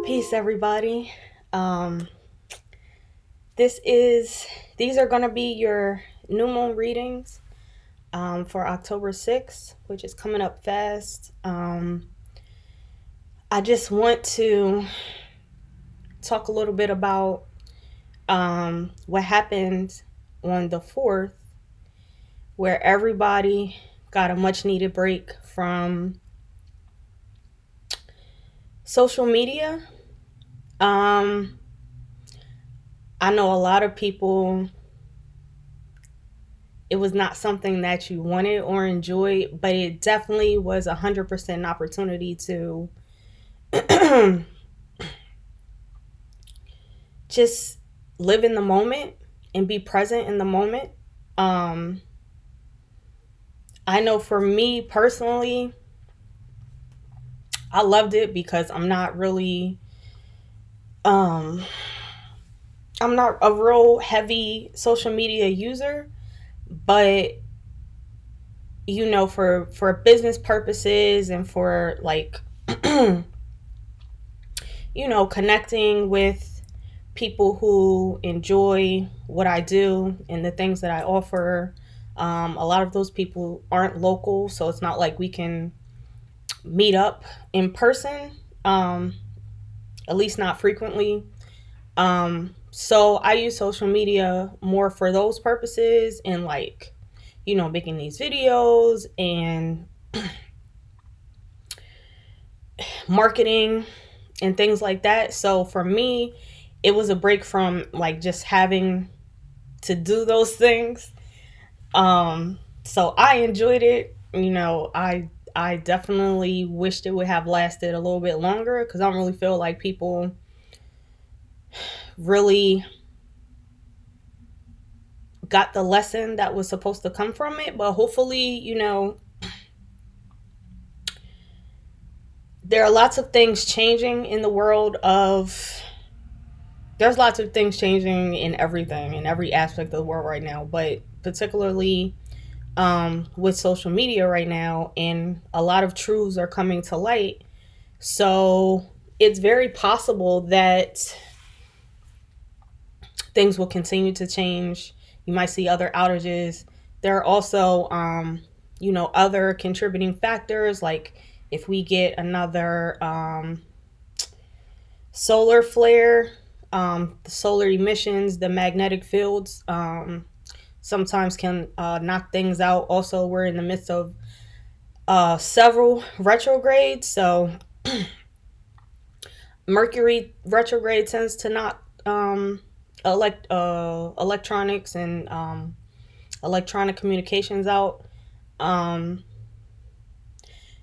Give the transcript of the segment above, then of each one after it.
Peace, everybody. Um, these are gonna be your new moon readings for October 6th, which is coming up fast. I just want to talk a little bit about what happened on the 4th, where everybody got a much needed break from social media. Um, I know a lot of people, it was not something that you wanted or enjoyed, but it definitely was 100% an opportunity to just live in the moment and be present in the moment. Um, I know for me personally, I loved it because um, I'm not a real heavy social media user, but for business purposes and for like connecting with people who enjoy what I do and the things that I offer. A lot of those people aren't local, so it's not like we can meet up in person, at least not frequently. So I use social media more for those purposes and like, making these videos and marketing and things like that. So for me, it was a break from like just having to do those things. So I enjoyed it. I definitely wished it would have lasted a little bit longer because I don't really feel like people really got the lesson that was supposed to come from it. But hopefully, there are lots of things changing in the world of there's lots of things changing in everything in every aspect of the world right now, but particularly with social media right now, and a lot of truths are coming to light. So it's very possible that things will continue to change. You might see other outages. There are also, other contributing factors like if we get another solar flare, the solar emissions, the magnetic fields sometimes can knock things out. Also, we're in the midst of several retrogrades. So, Mercury retrograde tends to knock electronics and electronic communications out. Um,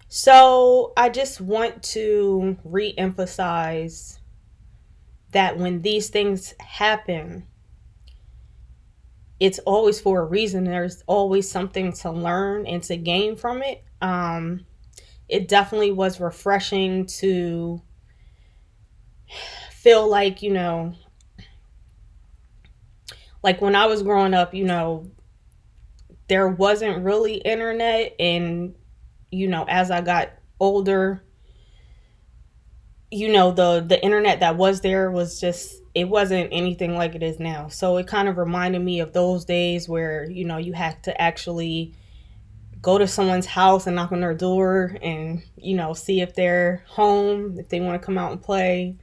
so, I just want to re emphasize that when these things happen, it's always for a reason. There's always something to learn and to gain from it. It definitely was refreshing to feel like, like when I was growing up, there wasn't really internet. And, as I got older, the internet that was there was just, it wasn't anything like it is now. So it kind of reminded me of those days where, you had to actually go to someone's house and knock on their door and, see if they're home, if they want to come out and play,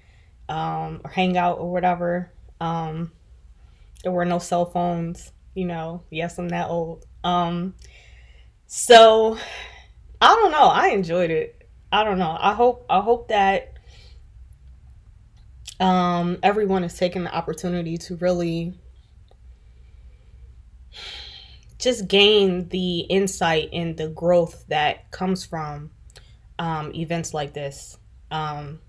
or hang out or whatever. There were no cell phones, Yes, I'm that old. So I don't know. I enjoyed it. I don't know. I hope that everyone is taking the opportunity to really just gain the insight and the growth that comes from events like this. And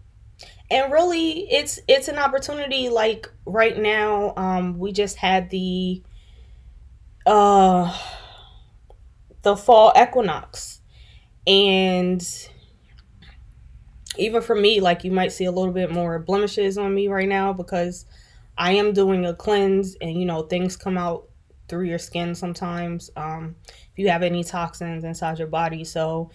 really, it's an opportunity. Like right now, we just had uh, the fall equinox, and even for me, like you might see a little bit more blemishes on me right now because I am doing a cleanse, and things come out through your skin sometimes. If you have any toxins inside your body, so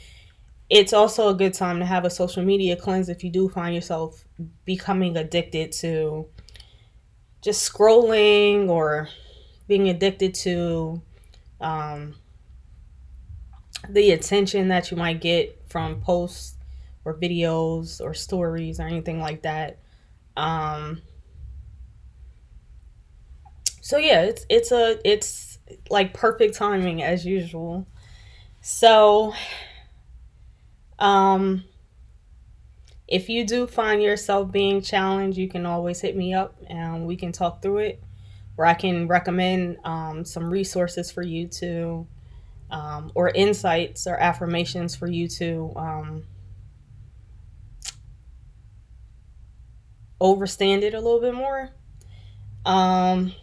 it's also a good time to have a social media cleanse if you do find yourself becoming addicted to just scrolling, or being addicted to um, the attention that you might get from posts or videos or stories or anything like that. Um, so yeah, it's like perfect timing as usual. So um, if you do find yourself being challenged, you can always hit me up and we can talk through it, where I can recommend some resources for you to, or insights or affirmations for you to overstand it a little bit more. Um,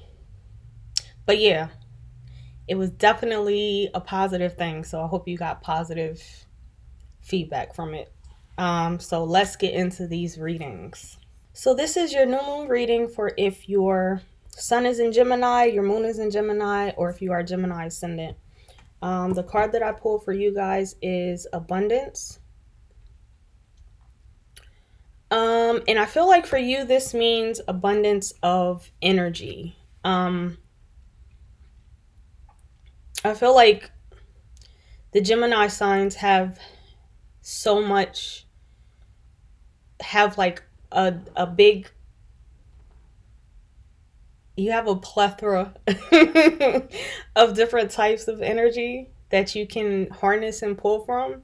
but yeah, it was definitely a positive thing. So I hope you got positive feedback from it. So let's get into these readings. So this is your new moon reading for if your sun is in Gemini, your moon is in Gemini, or if you are Gemini ascendant. The card that I pulled for you guys is Abundance. And I feel like for you, this means abundance of energy. I feel like the Gemini signs so much, have like a big, you have a plethora of different types of energy that you can harness and pull from.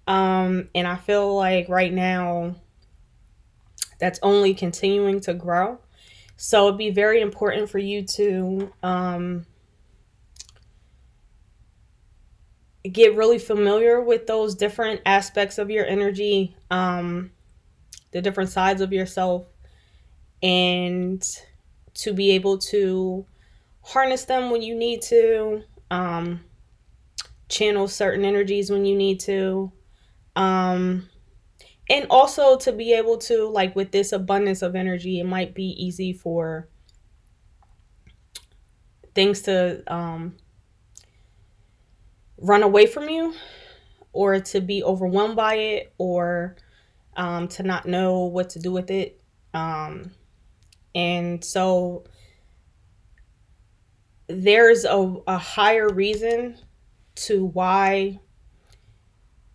And I feel like right now that's only continuing to grow. So it'd be very important for you to get really familiar with those different aspects of your energy, the different sides of yourself, and to be able to harness them when you need to, channel certain energies when you need to, um, and also to be able to, like with this abundance of energy, it might be easy for things to run away from you, or to be overwhelmed by it, or to not know what to do with it. And so there's a higher reason to why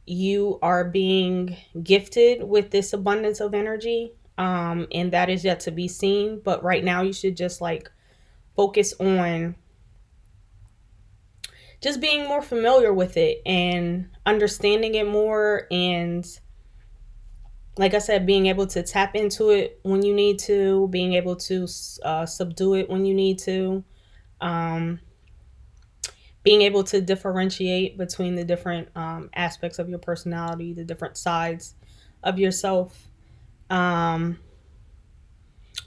you are being gifted with this abundance of energy. And that is yet to be seen. But right now, you should just like focus on just being more familiar with it and understanding it more. And like I said, being able to tap into it when you need to, being able to subdue it when you need to, um, being able to differentiate between the different aspects of your personality, the different sides of yourself. Um,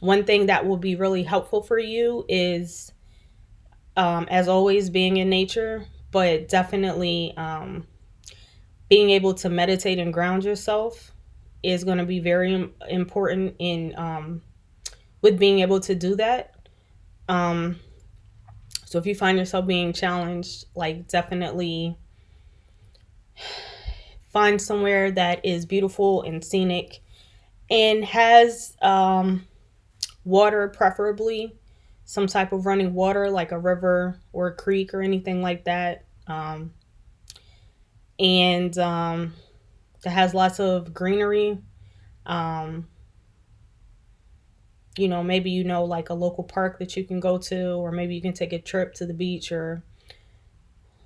One thing that will be really helpful for you is, as always, being in nature, but definitely being able to meditate and ground yourself is going to be very important in with being able to do that. Um, so if you find yourself being challenged, like definitely find somewhere that is beautiful and scenic and has water, preferably some type of running water, like a river or a creek or anything like that. And that has lots of greenery. Um, maybe like a local park that you can go to, or maybe you can take a trip to the beach, or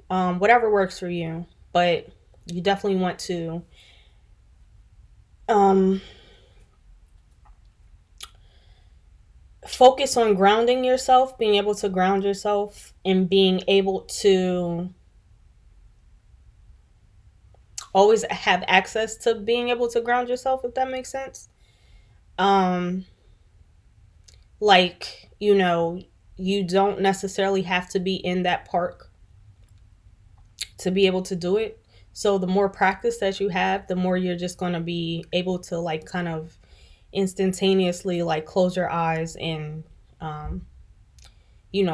whatever works for you. But you definitely want to um, focus on grounding yourself, being able to ground yourself, and being able to always have access to being able to ground yourself, if that makes sense. Um, like, you don't necessarily have to be in that park to be able to do it. So the more practice that you have, the more you're just going to be able to like kind of instantaneously like close your eyes and um,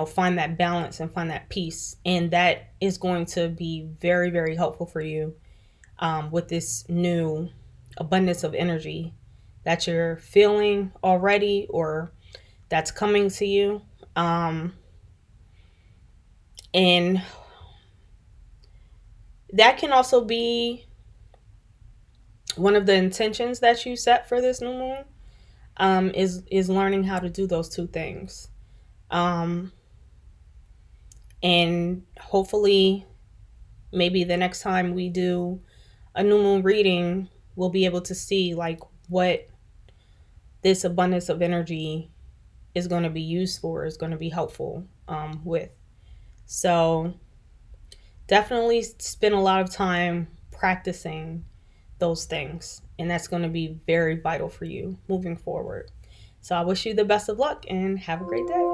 find that balance and find that peace. And that is going to be very, very helpful for you with this new abundance of energy that you're feeling already or that's coming to you. And that can also be one of the intentions that you set for this new moon, is learning how to do those two things. Um, and hopefully, maybe the next time we do a new moon reading, we'll be able to see like what this abundance of energy is going to be used for, is going to be helpful with. So definitely spend a lot of time practicing those things, and that's going to be very vital for you moving forward. So I wish you the best of luck and have a great day.